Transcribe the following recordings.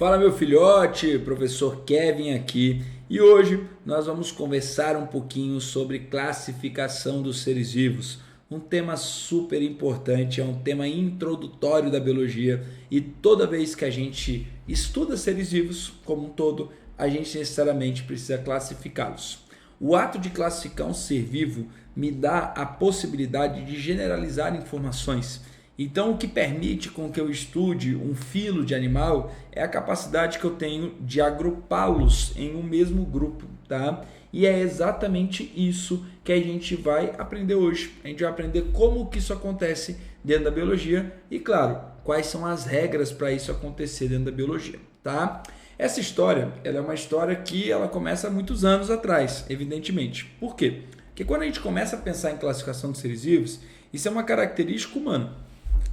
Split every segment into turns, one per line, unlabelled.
Fala meu filhote, professor Kevin aqui e hoje nós vamos conversar um pouquinho sobre classificação dos seres vivos. Um tema super importante, é um tema introdutório da biologia e toda vez que a gente estuda seres vivos como um todo, a gente necessariamente precisa classificá-los. O ato de classificar um ser vivo me dá a possibilidade de generalizar informações. Então, o que permite com que eu estude um filo de animal é a capacidade que eu tenho de agrupá-los em um mesmo grupo, tá? E é exatamente isso que a gente vai aprender hoje. A gente vai aprender como que isso acontece dentro da biologia e, claro, quais são as regras para isso acontecer dentro da biologia, tá? Essa história, ela é uma história que ela começa há muitos anos atrás, evidentemente. Por quê? Porque quando a gente começa a pensar em classificação de seres vivos, isso é uma característica humana.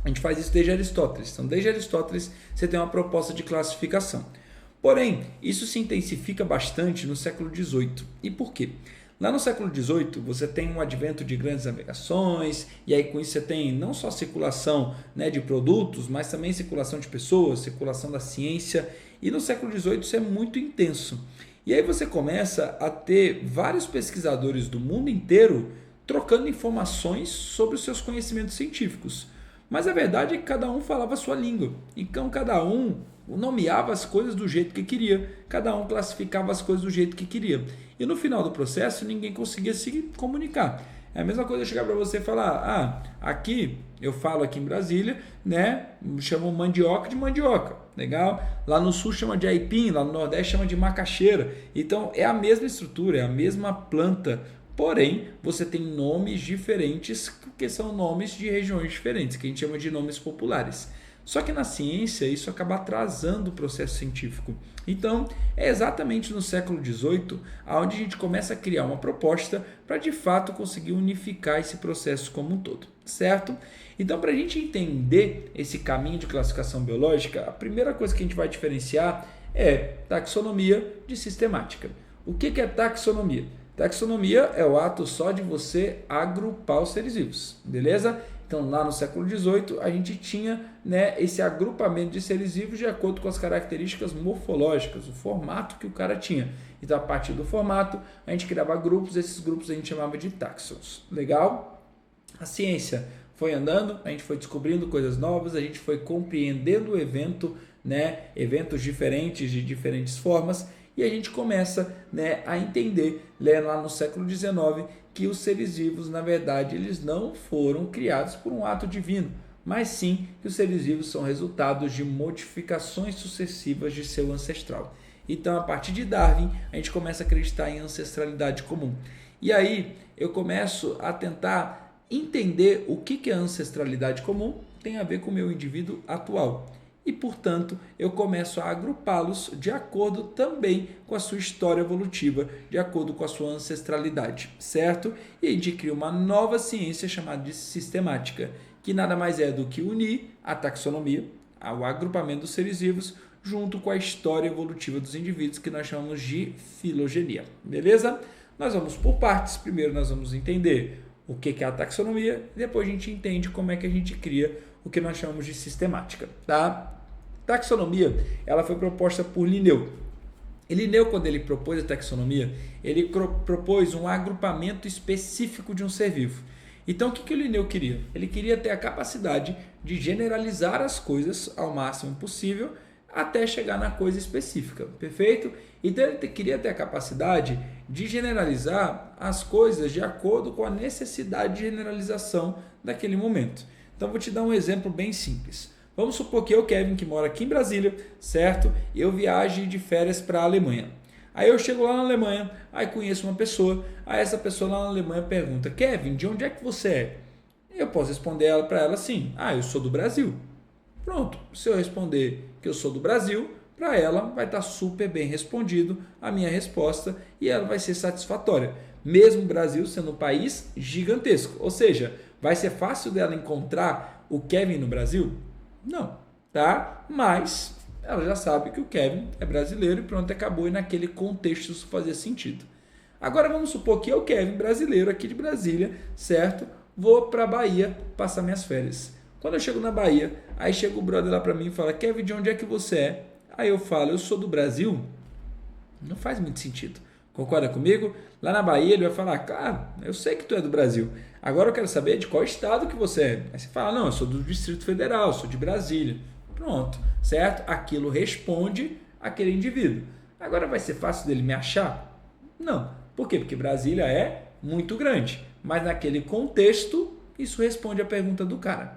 A gente faz isso desde Aristóteles. Então, desde Aristóteles, você tem uma proposta de classificação. Porém, isso se intensifica bastante no século XVIII. E por quê? Lá no século XVIII, você tem um advento de grandes navegações, e aí com isso você tem não só circulação, né, de produtos, mas também circulação de pessoas, circulação da ciência. E no século XVIII isso é muito intenso. E aí você começa a ter vários pesquisadores do mundo inteiro trocando informações sobre os seus conhecimentos científicos. Mas a verdade é que cada um falava a sua língua. Então cada um nomeava as coisas do jeito que queria. Cada um classificava as coisas do jeito que queria. E no final do processo ninguém conseguia se comunicar. É a mesma coisa chegar para você e falar, aqui eu falo aqui em Brasília, né? Chamam mandioca de mandioca. Legal? Lá no sul chama de aipim, lá no nordeste chama de macaxeira. Então é a mesma estrutura, é a mesma planta. Porém, você tem nomes diferentes, que são nomes de regiões diferentes, que a gente chama de nomes populares. Só que na ciência, isso acaba atrasando o processo científico. Então, é exatamente no século XVIII onde a gente começa a criar uma proposta para, de fato, conseguir unificar esse processo como um todo, certo? Então, para a gente entender esse caminho de classificação biológica, a primeira coisa que a gente vai diferenciar é taxonomia de sistemática. O que é taxonomia? Taxonomia é o ato só de você agrupar os seres vivos, beleza? Então, lá no século XVIII, a gente tinha, né, esse agrupamento de seres vivos de acordo com as características morfológicas, o formato que o cara tinha. Então, a partir do formato, a gente criava grupos, esses grupos a gente chamava de taxons. Legal? A ciência foi andando, a gente foi descobrindo coisas novas, a gente foi compreendendo o evento, né, eventos diferentes de diferentes formas, e a gente começa, né, a entender, lá no século XIX, que os seres vivos, na verdade, eles não foram criados por um ato divino, mas sim que os seres vivos são resultados de modificações sucessivas de seu ancestral. Então, a partir de Darwin, a gente começa a acreditar em ancestralidade comum. E aí, eu começo a tentar entender o que é ancestralidade comum tem a ver com o meu indivíduo atual. E, portanto, eu começo a agrupá-los de acordo também com a sua história evolutiva, de acordo com a sua ancestralidade, certo? E a gente cria uma nova ciência chamada de sistemática, que nada mais é do que unir a taxonomia, o agrupamento dos seres vivos, junto com a história evolutiva dos indivíduos, que nós chamamos de filogenia, beleza? Nós vamos por partes. Primeiro nós vamos entender o que é a taxonomia, e depois a gente entende como é que a gente cria o que nós chamamos de sistemática, tá? Taxonomia, ela foi proposta por Linneu. E Linneu, quando ele propôs a taxonomia, ele propôs um agrupamento específico de um ser vivo. Então, o que o Linneu queria? Ele queria ter a capacidade de generalizar as coisas ao máximo possível até chegar na coisa específica, perfeito? Então, ele queria ter a capacidade de generalizar as coisas de acordo com a necessidade de generalização daquele momento. Então, vou te dar um exemplo bem simples. Vamos supor que eu, Kevin, que mora aqui em Brasília, certo? Eu viaje de férias para a Alemanha. Aí eu chego lá na Alemanha, aí conheço uma pessoa, aí essa pessoa lá na Alemanha pergunta, Kevin, de onde é que você é? Eu posso responder para ela assim, eu sou do Brasil. Pronto, se eu responder que eu sou do Brasil, para ela vai estar super bem respondido a minha resposta e ela vai ser satisfatória. Mesmo o Brasil sendo um país gigantesco, ou seja, vai ser fácil dela encontrar o Kevin no Brasil? Não, tá? Mas ela já sabe que o Kevin é brasileiro e pronto, acabou, e naquele contexto isso fazia sentido. Agora vamos supor que eu, Kevin, brasileiro aqui de Brasília, certo? Vou para a Bahia passar minhas férias. Quando eu chego na Bahia, aí chega o brother lá para mim e fala, Kevin, de onde é que você é? aí eu falo, eu sou do Brasil, não faz muito sentido. Concorda comigo? Lá na Bahia ele vai falar, cara, eu sei que tu é do Brasil, agora eu quero saber de qual estado que você é. Aí você fala, não, eu sou do Distrito Federal, eu sou de Brasília. Pronto, certo? Aquilo responde aquele indivíduo. Agora vai ser fácil dele me achar? Não. Por quê? Porque Brasília é muito grande, mas naquele contexto isso responde a pergunta do cara.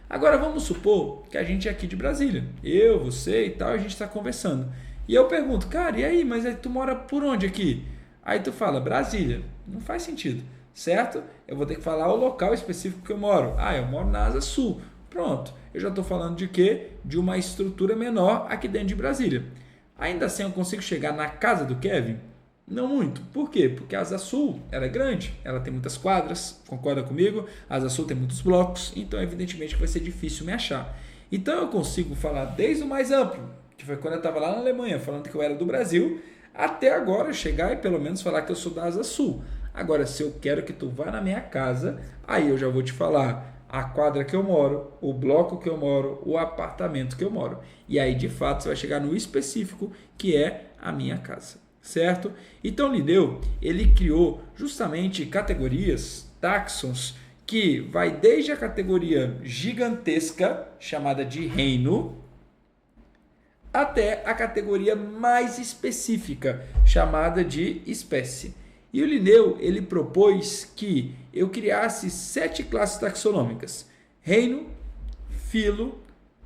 Agora vamos supor que a gente é aqui de Brasília, eu, você e tal, a gente está conversando. E eu pergunto, cara, e aí, mas aí tu mora por onde aqui? Aí tu fala, Brasília. Não faz sentido, certo? Eu vou ter que falar o local específico que eu moro. Ah, eu moro na Asa Sul. Pronto, eu já estou falando de quê? De uma estrutura menor aqui dentro de Brasília. Ainda assim eu consigo chegar na casa do Kevin? Não muito. Por quê? Porque a Asa Sul ela é grande, ela tem muitas quadras, concorda comigo? A Asa Sul tem muitos blocos, então evidentemente vai ser difícil me achar. Então eu consigo falar desde o mais amplo, que foi quando eu estava lá na Alemanha, falando que eu era do Brasil, até agora chegar e pelo menos falar que eu sou da Asa Sul. Agora, se eu quero que tu vá na minha casa, aí eu já vou te falar a quadra que eu moro, o bloco que eu moro, o apartamento que eu moro. E aí, de fato, você vai chegar no específico, que é a minha casa, certo? Então, Linneu, ele criou justamente categorias, taxons, que vai desde a categoria gigantesca, chamada de reino, até a categoria mais específica, chamada de espécie. E o Linneu, ele propôs que eu criasse 7 classes taxonômicas: reino, filo,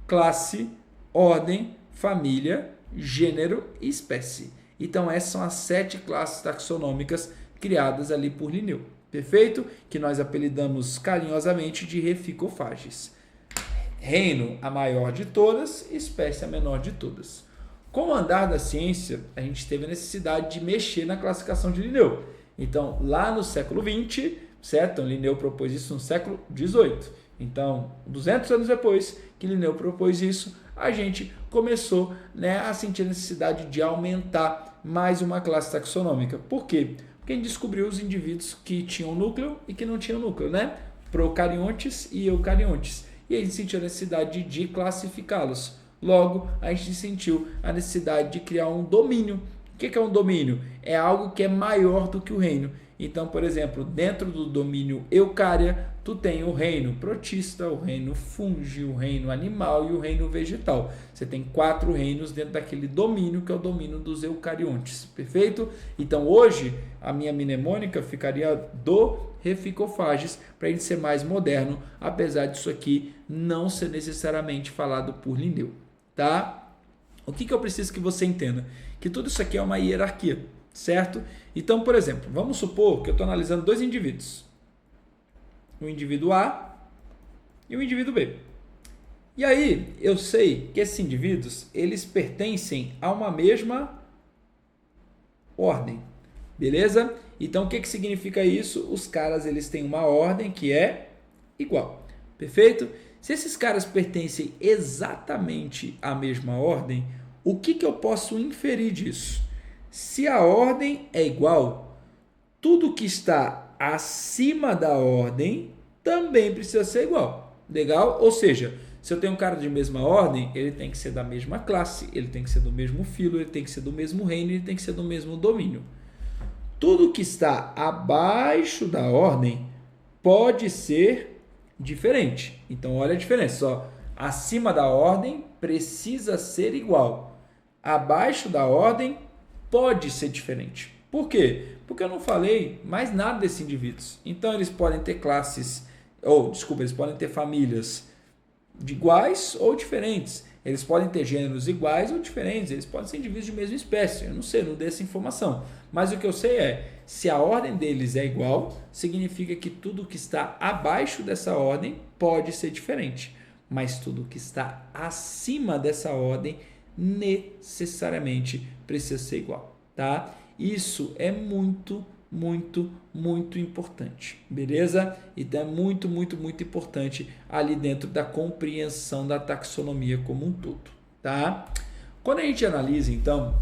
classe, ordem, família, gênero e espécie. Então essas são as 7 classes taxonômicas criadas ali por Linneu. Perfeito? Que nós apelidamos carinhosamente de reficofages. Reino, a maior de todas, espécie, a menor de todas. Com o andar da ciência, a gente teve a necessidade de mexer na classificação de Linneu. Então, lá no século XX, certo? Então, Linneu propôs isso no século XVIII. Então, 200 anos depois que Linneu propôs isso, a gente começou, né, a sentir a necessidade de aumentar mais uma classe taxonômica. Por quê? Porque a gente descobriu os indivíduos que tinham núcleo e que não tinham núcleo, né? Procariontes e eucariontes. E a gente sentiu a necessidade de classificá-los. Logo, a gente sentiu a necessidade de criar um domínio. O que é um domínio? É algo que é maior do que o reino. Então, por exemplo, dentro do domínio Eucária, tu tem o reino protista, o reino fungi, o reino animal e o reino vegetal. Você tem 4 reinos dentro daquele domínio que é o domínio dos eucariontes. Perfeito? Então, hoje, a minha mnemônica ficaria do reficofages, para a gente ser mais moderno, apesar disso aqui não ser necessariamente falado por Linneu. Tá? O que eu preciso que você entenda? Que tudo isso aqui é uma hierarquia, certo? Então, por exemplo, vamos supor que eu estou analisando 2 indivíduos. O indivíduo A e o indivíduo B. E aí, eu sei que esses indivíduos, eles pertencem a uma mesma ordem. Beleza? Então, o que significa isso? Os caras, eles têm uma ordem que é igual. Perfeito? Se esses caras pertencem exatamente à mesma ordem, o que eu posso inferir disso? Se a ordem é igual, tudo que está acima da ordem também precisa ser igual. Legal? Ou seja, se eu tenho um cara de mesma ordem, ele tem que ser da mesma classe, ele tem que ser do mesmo filo, ele tem que ser do mesmo reino, ele tem que ser do mesmo domínio. Tudo que está abaixo da ordem pode ser diferente. Então, olha a diferença. Ó. Acima da ordem precisa ser igual. Abaixo da ordem pode ser diferente. Por quê? Porque eu não falei mais nada desses indivíduos. Então, eles podem ter classes, eles podem ter famílias de iguais ou diferentes. Eles podem ter gêneros iguais ou diferentes, eles podem ser indivíduos de mesma espécie. Eu não sei, não dei essa informação. Mas o que eu sei é, se a ordem deles é igual, significa que tudo que está abaixo dessa ordem pode ser diferente. Mas tudo que está acima dessa ordem necessariamente precisa ser igual, tá? Isso é muito importante, beleza? Então é muito importante ali dentro da compreensão da taxonomia como um todo, tá? Quando a gente analisa, então,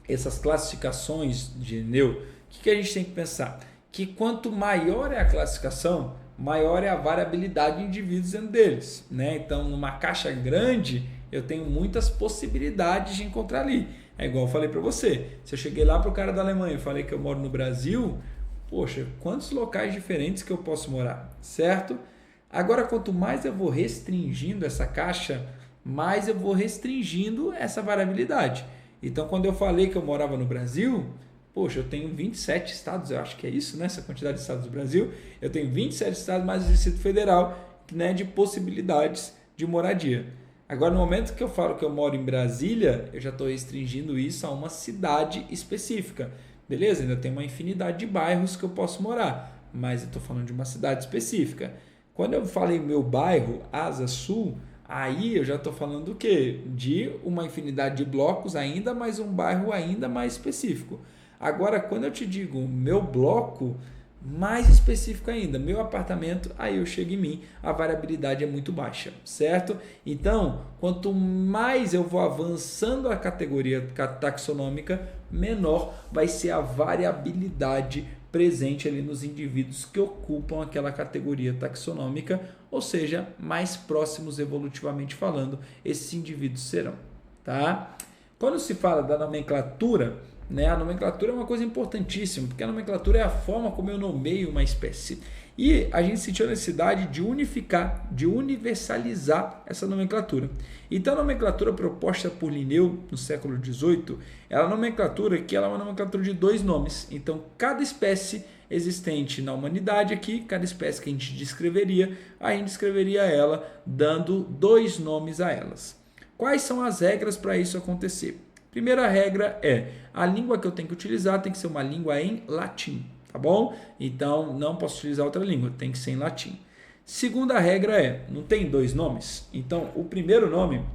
essas classificações de Linneu, o que a gente tem que pensar? Que quanto maior é a classificação, maior é a variabilidade de indivíduos dentro deles, né? Então, numa caixa grande, eu tenho muitas possibilidades de encontrar ali. É igual eu falei para você, se eu cheguei lá para o cara da Alemanha e falei que eu moro no Brasil, poxa, quantos locais diferentes que eu posso morar, certo? Agora, quanto mais eu vou restringindo essa caixa, mais eu vou restringindo essa variabilidade. Então, quando eu falei que eu morava no Brasil, poxa, eu tenho 27 estados, eu acho que é isso, né? Essa quantidade de estados do Brasil. Eu tenho 27 estados mais o Distrito Federal, né, de possibilidades de moradia. Agora, no momento que eu falo que eu moro em Brasília, eu já estou restringindo isso a uma cidade específica. Beleza? Ainda tem uma infinidade de bairros que eu posso morar, mas eu estou falando de uma cidade específica. Quando eu falei meu bairro, Asa Sul, aí eu já estou falando do quê? De uma infinidade de blocos ainda, mas um bairro ainda mais específico. Agora, quando eu te digo meu bloco, mais específico ainda, meu apartamento, aí eu chego em mim, a variabilidade é muito baixa, certo? Então, quanto mais eu vou avançando a categoria taxonômica, menor vai ser a variabilidade presente ali nos indivíduos que ocupam aquela categoria taxonômica, ou seja, mais próximos evolutivamente falando, esses indivíduos serão, tá? Quando se fala da nomenclatura, né, a nomenclatura é uma coisa importantíssima, porque a nomenclatura é a forma como eu nomeio uma espécie. E a gente sentiu a necessidade de unificar, de universalizar essa nomenclatura. Então, a nomenclatura proposta por Linneu no século XVIII, ela é uma nomenclatura que ela é uma nomenclatura de 2 nomes. Então, cada espécie existente na humanidade aqui, cada espécie que a gente descreveria ela dando 2 nomes a elas. Quais são as regras para isso acontecer? Primeira regra é, a língua que eu tenho que utilizar tem que ser uma língua em latim, tá bom? Então, não posso utilizar outra língua, tem que ser em latim. Segunda regra é, não tem 2 nomes? Então, o primeiro nome,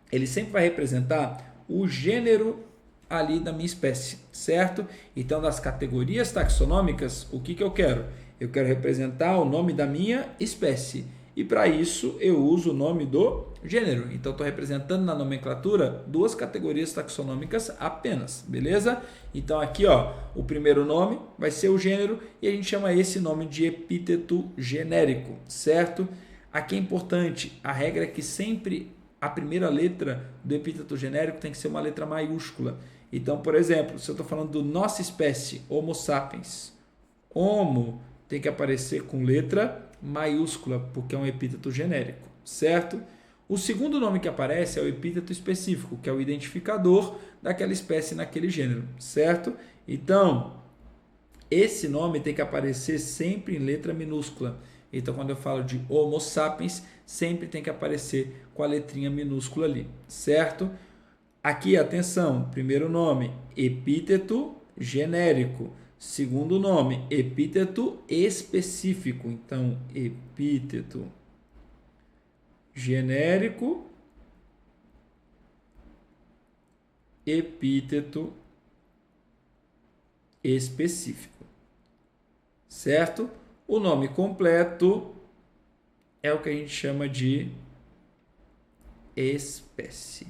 ele sempre vai representar o gênero ali da minha espécie, certo? Então, das categorias taxonômicas, o que eu quero? Eu quero representar o nome da minha espécie. E para isso eu uso o nome do gênero. Então estou representando na nomenclatura 2 categorias taxonômicas apenas, beleza? Então aqui ó, o primeiro nome vai ser o gênero e a gente chama esse nome de epíteto genérico, certo? Aqui é importante, a regra é que sempre a primeira letra do epíteto genérico tem que ser uma letra maiúscula. Então, por exemplo, se eu estou falando do nossa espécie, Homo sapiens, Homo tem que aparecer com letra maiúscula, porque é um epíteto genérico, certo? O segundo nome que aparece é o epíteto específico, que é o identificador daquela espécie naquele gênero, certo? Então, esse nome tem que aparecer sempre em letra minúscula. Então, quando eu falo de Homo sapiens, sempre tem que aparecer com a letrinha minúscula ali, certo? Aqui, atenção, primeiro nome, epíteto genérico. Segundo nome, epíteto específico. Então, epíteto genérico, epíteto específico. Certo? O nome completo é o que a gente chama de espécie.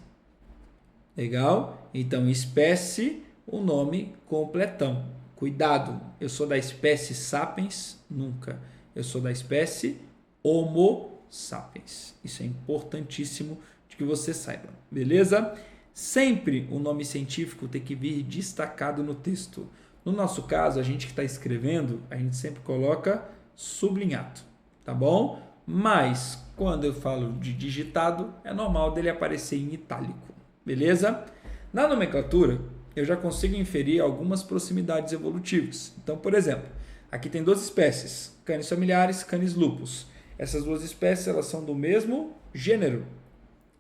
Legal? Então, espécie, o nome completão. Cuidado, eu sou da espécie sapiens? Nunca. Eu sou da espécie Homo sapiens. Isso é importantíssimo de que você saiba, beleza? Sempre o nome científico tem que vir destacado no texto. No nosso caso, a gente que está escrevendo, a gente sempre coloca sublinhado, tá bom? Mas, quando eu falo de digitado, é normal dele aparecer em itálico, beleza? Na nomenclatura, eu já consigo inferir algumas proximidades evolutivas. Então, por exemplo, aqui tem 2 espécies, Canis familiaris, Canis lupus. Essas 2 espécies elas são do mesmo gênero.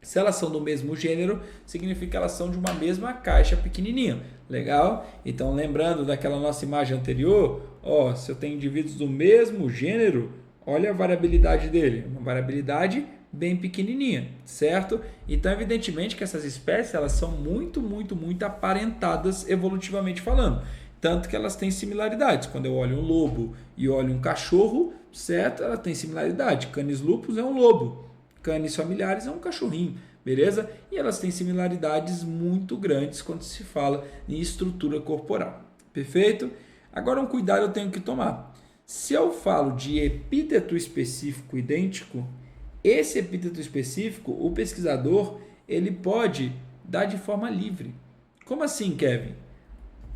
Se elas são do mesmo gênero, significa que elas são de uma mesma caixa pequenininha. Legal? Então, lembrando daquela nossa imagem anterior, ó, se eu tenho indivíduos do mesmo gênero, olha a variabilidade dele, uma variabilidade bem pequenininha, certo? Então, evidentemente que essas espécies elas são muito aparentadas evolutivamente falando, tanto que elas têm similaridades. Quando eu olho um lobo e olho um cachorro, certo? Ela tem similaridade. Canis lupus é um lobo, Canis familiaris é um cachorrinho, beleza? E elas têm similaridades muito grandes quando se fala em estrutura corporal, perfeito? Agora, um cuidado eu tenho que tomar. Se eu falo de epíteto específico idêntico, esse epíteto específico, o pesquisador, ele pode dar de forma livre. Como assim, Kevin?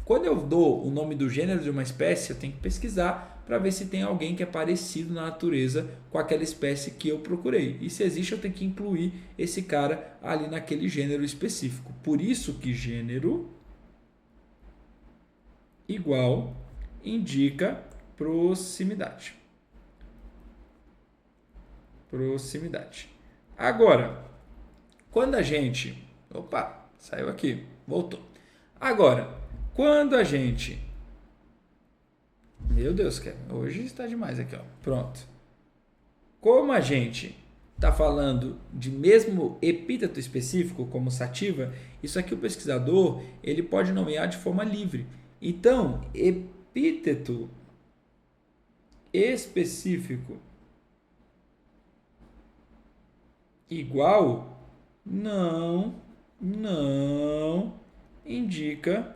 Quando eu dou o nome do gênero de uma espécie, eu tenho que pesquisar para ver se tem alguém que é parecido na natureza com aquela espécie que eu procurei. E se existe, eu tenho que incluir esse cara ali naquele gênero específico. Por isso que gênero igual indica proximidade. Proximidade. Agora, quando a gente... Opa, saiu aqui, voltou. Agora, quando a gente... Meu Deus, Kevin, hoje está demais aqui, ó. Pronto. Como a gente está falando de mesmo epíteto específico, como sativa, isso aqui o pesquisador ele pode nomear de forma livre. Então, epíteto específico igual não indica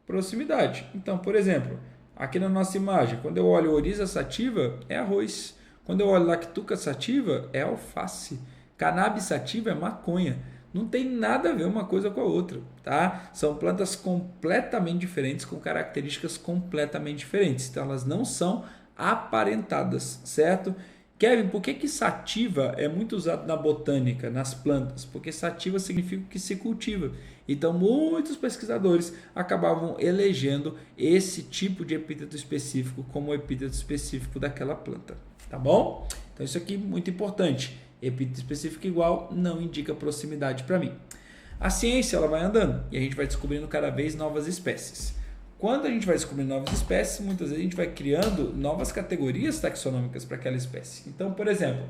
proximidade. Então, por exemplo, aqui na nossa imagem, quando eu olho Oryza sativa, é arroz. Quando eu olho Lactuca sativa, é alface. Cannabis sativa é maconha. Não tem nada a ver uma coisa com a outra, tá? São plantas completamente diferentes, com características completamente diferentes. Então, elas não são aparentadas, certo? Kevin, por que sativa é muito usado na botânica, nas plantas? Porque sativa significa que se cultiva. Então, muitos pesquisadores acabavam elegendo esse tipo de epíteto específico como o epíteto específico daquela planta, tá bom? Então, isso aqui é muito importante. Epíteto específico igual não indica proximidade para mim. A ciência ela vai andando e a gente vai descobrindo cada vez novas espécies. Quando a gente vai descobrindo novas espécies, muitas vezes a gente vai criando novas categorias taxonômicas para aquela espécie. Então, por exemplo,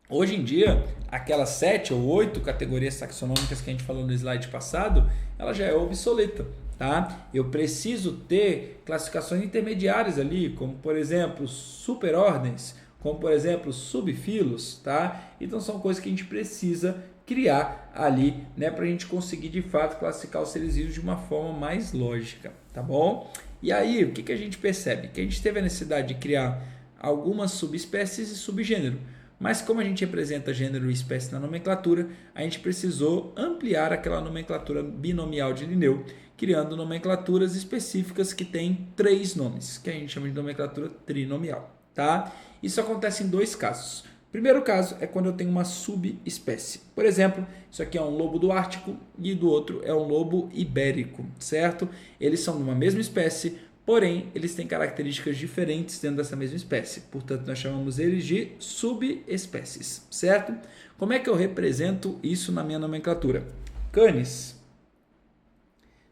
hoje em dia, aquelas 7 ou 8 categorias taxonômicas que a gente falou no slide passado, ela já é obsoleta, tá? Eu preciso ter classificações intermediárias ali, como por exemplo, superordens, como por exemplo, subfilos, tá? Então são coisas que a gente precisa criar ali, né, para a gente conseguir de fato classificar os seres vivos de uma forma mais lógica, tá bom? E aí, o que a gente percebe? Que a gente teve a necessidade de criar algumas subespécies e subgênero, mas como a gente representa gênero e espécie na nomenclatura, a gente precisou ampliar aquela nomenclatura binomial de Linneu, criando nomenclaturas específicas que têm 3 nomes, que a gente chama de nomenclatura trinomial, tá? Isso acontece em 2 casos. O primeiro caso é quando eu tenho uma subespécie. Por exemplo, isso aqui é um lobo do Ártico e do outro é um lobo ibérico, certo? Eles são de uma mesma espécie, porém eles têm características diferentes dentro dessa mesma espécie. Portanto, nós chamamos eles de subespécies, certo? Como é que eu represento isso na minha nomenclatura? Canis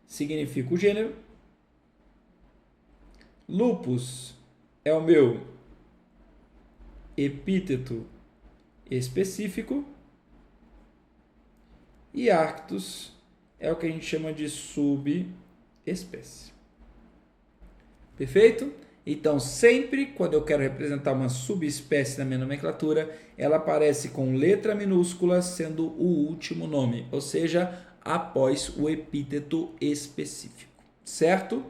significa o gênero. Lupus é o meu epíteto específico e Arctos é o que a gente chama de subespécie. Perfeito? Então, sempre quando eu quero representar uma subespécie na minha nomenclatura, ela aparece com letra minúscula sendo o último nome, ou seja, após o epíteto específico, certo?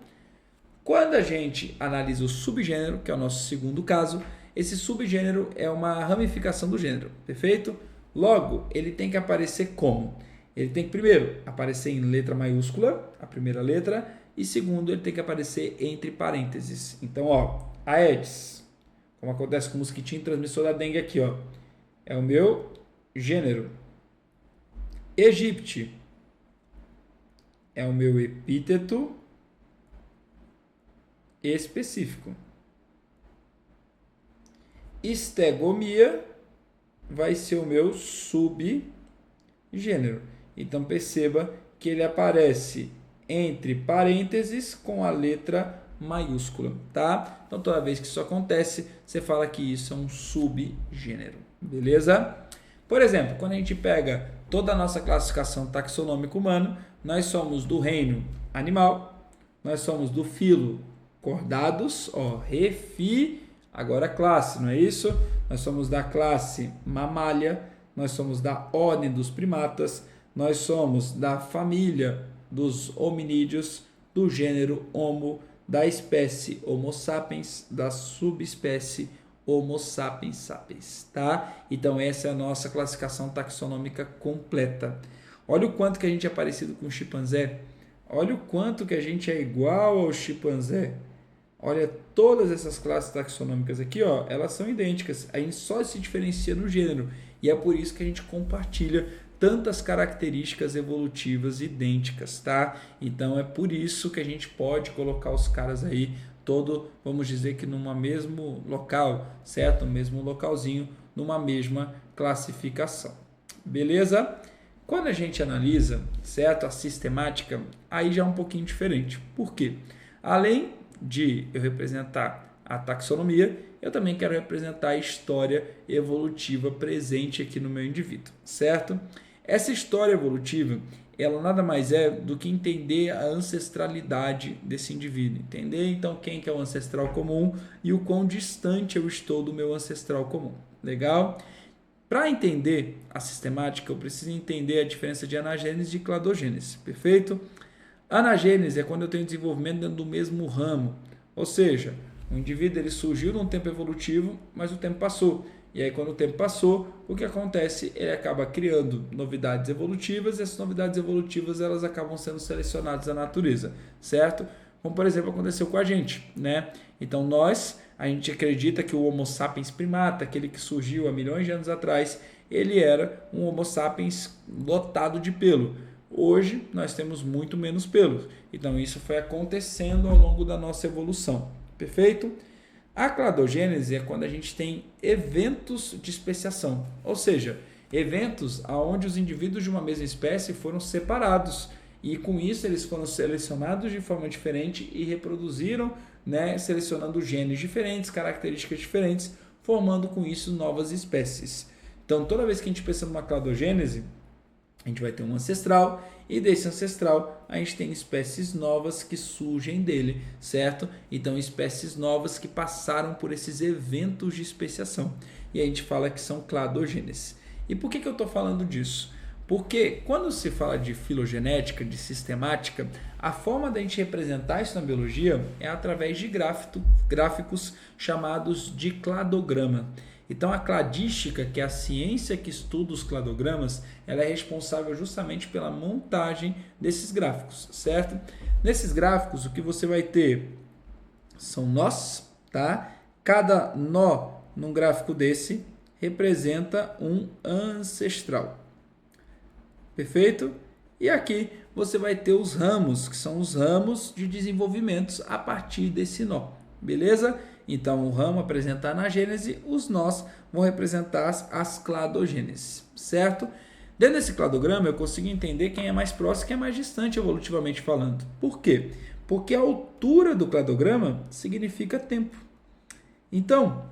Quando a gente analisa o subgênero, que é o nosso segundo caso, esse subgênero é uma ramificação do gênero, perfeito? Logo, ele tem que aparecer como? Ele tem que, primeiro, aparecer em letra maiúscula, a primeira letra, e segundo, ele tem que aparecer entre parênteses. Então, ó, Aedes, como acontece com o mosquitinho transmissor da dengue aqui, ó, é o meu gênero. Egipte é o meu epíteto específico. Estegomia vai ser o meu subgênero. Então perceba que ele aparece entre parênteses com a letra maiúscula, tá? Então toda vez que isso acontece, você fala que isso é um subgênero, beleza? Por exemplo, quando a gente pega toda a nossa classificação taxonômica humana, nós somos do reino animal, nós somos do filo cordados, ó, refi, agora classe, não é isso? Nós somos da classe mamália, nós somos da ordem dos primatas, nós somos da família dos hominídeos, do gênero Homo, da espécie Homo sapiens, da subespécie Homo sapiens sapiens, tá? Então essa é a nossa classificação taxonômica completa. Olha o quanto que a gente é parecido com o chimpanzé. Olha o quanto que a gente é igual ao chimpanzé. Olha, todas essas classes taxonômicas aqui, ó, elas são idênticas. A gente só se diferencia no gênero. E é por isso que a gente compartilha tantas características evolutivas idênticas, tá? Então é por isso que a gente pode colocar os caras aí todo, vamos dizer que numa mesmo local, certo? No mesmo localzinho, numa mesma classificação. Beleza? Quando a gente analisa, certo, a sistemática, aí já é um pouquinho diferente. Por quê? Além de eu representar a taxonomia, eu também quero representar a história evolutiva presente aqui no meu indivíduo, certo? Essa história evolutiva, ela nada mais é do que entender a ancestralidade desse indivíduo, entender então quem que é o ancestral comum e o quão distante eu estou do meu ancestral comum. Legal? Para entender a sistemática, eu preciso entender a diferença de anagênese e cladogênese, perfeito? Anagênese é quando eu tenho desenvolvimento dentro do mesmo ramo, ou seja, o indivíduo ele surgiu num tempo evolutivo, mas o tempo passou. E aí, quando o tempo passou, o que acontece? Ele acaba criando novidades evolutivas e essas novidades evolutivas elas acabam sendo selecionadas da natureza, certo? Como, por exemplo, aconteceu com a gente, né? Então, a gente acredita que o Homo sapiens primata, aquele que surgiu há milhões de anos atrás, ele era um Homo sapiens lotado de pelo. Hoje, nós temos muito menos pelos. Então, isso foi acontecendo ao longo da nossa evolução. Perfeito? A cladogênese é quando a gente tem eventos de especiação, ou seja, eventos onde os indivíduos de uma mesma espécie foram separados e com isso eles foram selecionados de forma diferente e reproduziram, né, selecionando genes diferentes, características diferentes, formando com isso novas espécies. Então, toda vez que a gente pensa numa cladogênese, a gente vai ter um ancestral e desse ancestral a gente tem espécies novas que surgem dele, certo? Então espécies novas que passaram por esses eventos de especiação. E a gente fala que são cladogêneses. E por que eu estou falando disso? Porque quando se fala de filogenética, de sistemática, a forma da gente representar isso na biologia é através de gráficos chamados de cladograma. Então a cladística, que é a ciência que estuda os cladogramas, ela é responsável justamente pela montagem desses gráficos, certo? Nesses gráficos o que você vai ter são nós, tá? Cada nó num gráfico desse representa um ancestral. Perfeito? E aqui você vai ter os ramos, que são os ramos de desenvolvimentos a partir desse nó. Beleza? Então, o ramo apresenta a anagênese, os nós vão representar as cladogêneses, certo? Dentro desse cladograma, eu consigo entender quem é mais próximo e quem é mais distante evolutivamente falando. Por quê? Porque a altura do cladograma significa tempo. Então,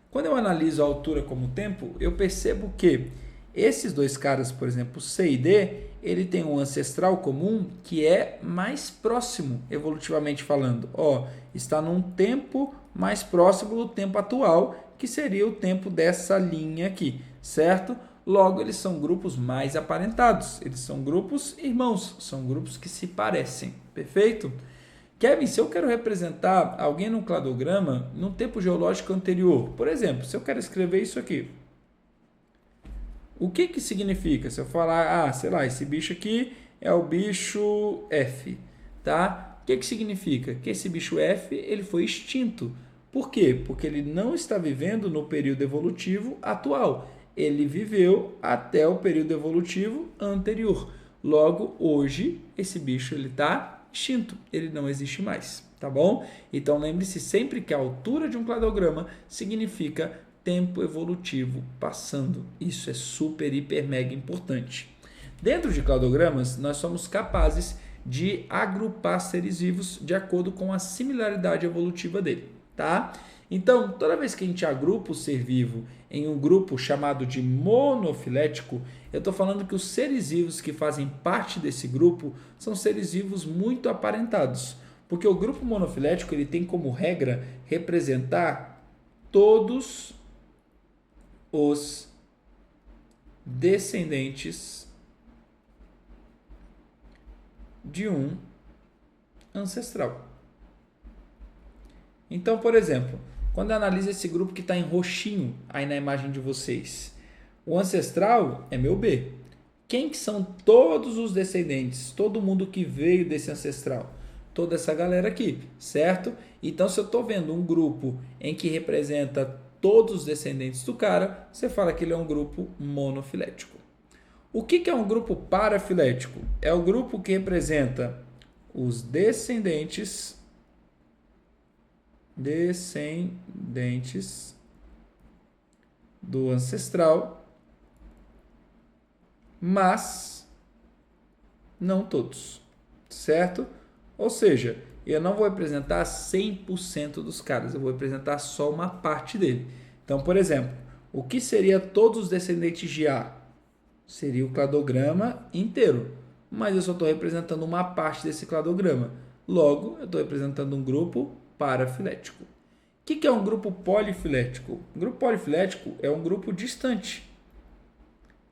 quando eu analiso a altura como tempo, eu percebo que esses dois caras, por exemplo, C e D, ele tem um ancestral comum que é mais próximo, evolutivamente falando. Ó, está num tempo mais próximo do tempo atual, que seria o tempo dessa linha aqui, certo? Logo, eles são grupos mais aparentados, eles são grupos irmãos, são grupos que se parecem, perfeito? Kevin, se eu quero representar alguém num cladograma num tempo geológico anterior, por exemplo, se eu quero escrever isso aqui, o que significa? Se eu falar, sei lá, esse bicho aqui é o bicho F, tá? O que significa? Que esse bicho F ele foi extinto. Por quê? Porque ele não está vivendo no período evolutivo atual. Ele viveu até o período evolutivo anterior. Logo, hoje, esse bicho está extinto. Ele não existe mais, tá bom? Então, lembre-se sempre que a altura de um cladograma significa tempo evolutivo passando. Isso é super, hiper, mega importante. Dentro de cladogramas, nós somos capazes de agrupar seres vivos de acordo com a similaridade evolutiva dele, tá? Então, toda vez que a gente agrupa o ser vivo em um grupo chamado de monofilético, eu estou falando que os seres vivos que fazem parte desse grupo são seres vivos muito aparentados, porque o grupo monofilético ele tem como regra representar todos os descendentes de um ancestral. Então, por exemplo, Quando eu analiso esse grupo que está em roxinho aí na imagem de vocês, o ancestral é meu B. Quem que são todos os descendentes? Todo mundo que veio desse ancestral? Toda essa galera aqui, certo? Então, se eu estou vendo um grupo em que representa todos os descendentes do cara, você fala que ele é um grupo monofilético. O que é um grupo parafilético? É o grupo que representa os descendentes do ancestral, mas não todos, certo? Ou seja, eu não vou representar 100% dos caras, eu vou representar só uma parte dele. Então, por exemplo, o que seria todos os descendentes de A? Seria o cladograma inteiro, mas eu só estou representando uma parte desse cladograma. Logo, eu estou representando um grupo parafilético. O que é um grupo polifilético? Um grupo polifilético é um grupo distante.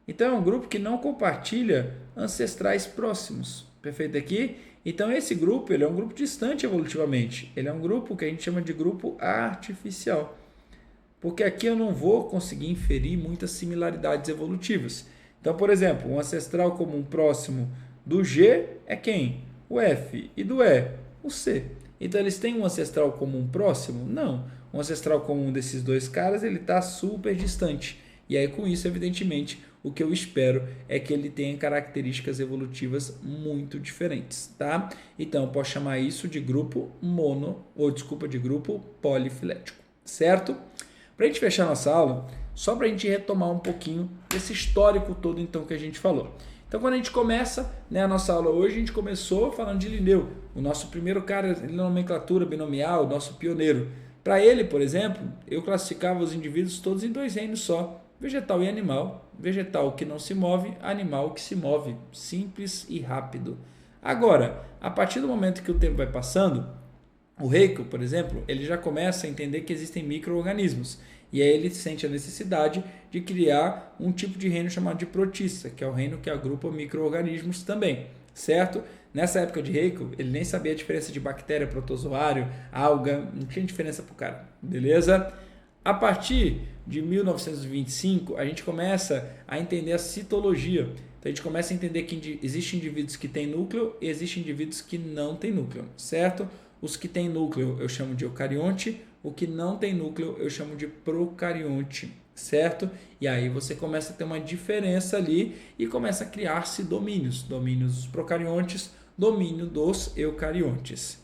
Então, é um grupo que não compartilha ancestrais próximos. Perfeito aqui? Então, esse grupo ele é um grupo distante evolutivamente. Ele é um grupo que a gente chama de grupo artificial. Porque aqui eu não vou conseguir inferir muitas similaridades evolutivas. Então, por exemplo, um ancestral comum próximo do G é quem? O F. E do E? O C. Então, eles têm um ancestral comum próximo? Não. Um ancestral comum desses dois caras ele está super distante. E aí, com isso, evidentemente, o que eu espero é que ele tenha características evolutivas muito diferentes, tá? Então, eu posso chamar isso de grupo de grupo polifilético, certo? Para a gente fechar nossa aula, só para a gente retomar um pouquinho desse histórico todo então que a gente falou. Então, quando a gente começa a nossa aula hoje, a gente começou falando de Linneu, o nosso primeiro cara na nomenclatura binomial, o nosso pioneiro. Para ele, por exemplo, eu classificava os indivíduos todos em dois reinos só, vegetal e animal. Vegetal que não se move, animal que se move. Simples e rápido. Agora, a partir do momento que o tempo vai passando, o Haeckel, por exemplo, ele já começa a entender que existem micro-organismos. E aí ele sente a necessidade de criar um tipo de reino chamado de protista, que é o reino que agrupa micro-organismos também, certo? Nessa época de Haeckel, ele nem sabia a diferença de bactéria, protozoário, alga, não tinha diferença para o cara, beleza? A partir de 1925, a gente começa a entender a citologia. Então, a gente começa a entender que existem indivíduos que têm núcleo e existem indivíduos que não têm núcleo, certo? Os que têm núcleo eu chamo de eucarionte, o que não tem núcleo eu chamo de procarionte, certo? E aí você começa a ter uma diferença ali e começa a criar-se domínios. Domínios dos procariontes, domínio dos eucariontes.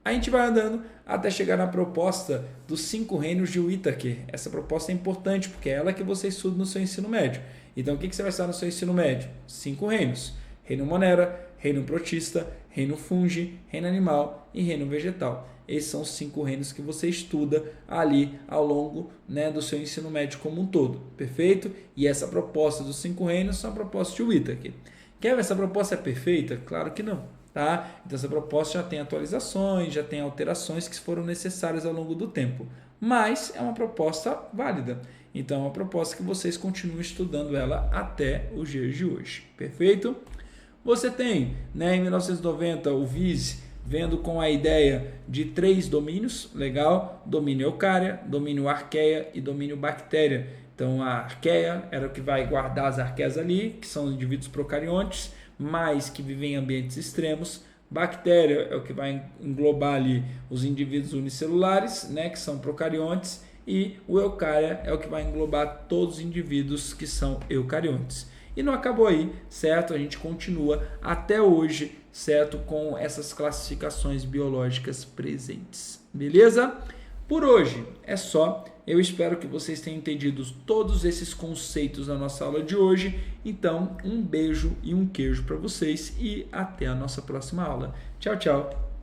A gente vai andando até chegar na proposta dos 5 reinos de Whittaker. Essa proposta é importante porque é ela que você estuda no seu ensino médio. Então, o que você vai estudar no seu ensino médio? 5 reinos. Reino Monera, reino protista, reino fungi, reino animal e reino vegetal. Esses são os 5 reinos que você estuda ali ao longo do seu ensino médio como um todo. Perfeito? E essa proposta dos 5 reinos são a proposta de Whittaker. Quer ver essa proposta é perfeita? Claro que não. Tá? Então, essa proposta já tem atualizações, já tem alterações que foram necessárias ao longo do tempo. Mas é uma proposta válida. Então, é uma proposta que vocês continuem estudando ela até os dias de hoje. Perfeito? Você tem, em 1990, o Wiese vendo com a ideia de 3 domínios, legal? Domínio eucária, domínio arqueia e domínio bactéria. Então, a arqueia era o que vai guardar as arqueias ali, que são indivíduos procariontes, mas que vivem em ambientes extremos. Bactéria é o que vai englobar ali os indivíduos unicelulares, que são procariontes, e o eucária é o que vai englobar todos os indivíduos que são eucariontes. E não acabou aí, certo? A gente continua até hoje, certo? Com essas classificações biológicas presentes. Beleza? Por hoje é só. Eu espero que vocês tenham entendido todos esses conceitos na nossa aula de hoje. Então, um beijo e um queijo para vocês e até a nossa próxima aula. Tchau, tchau!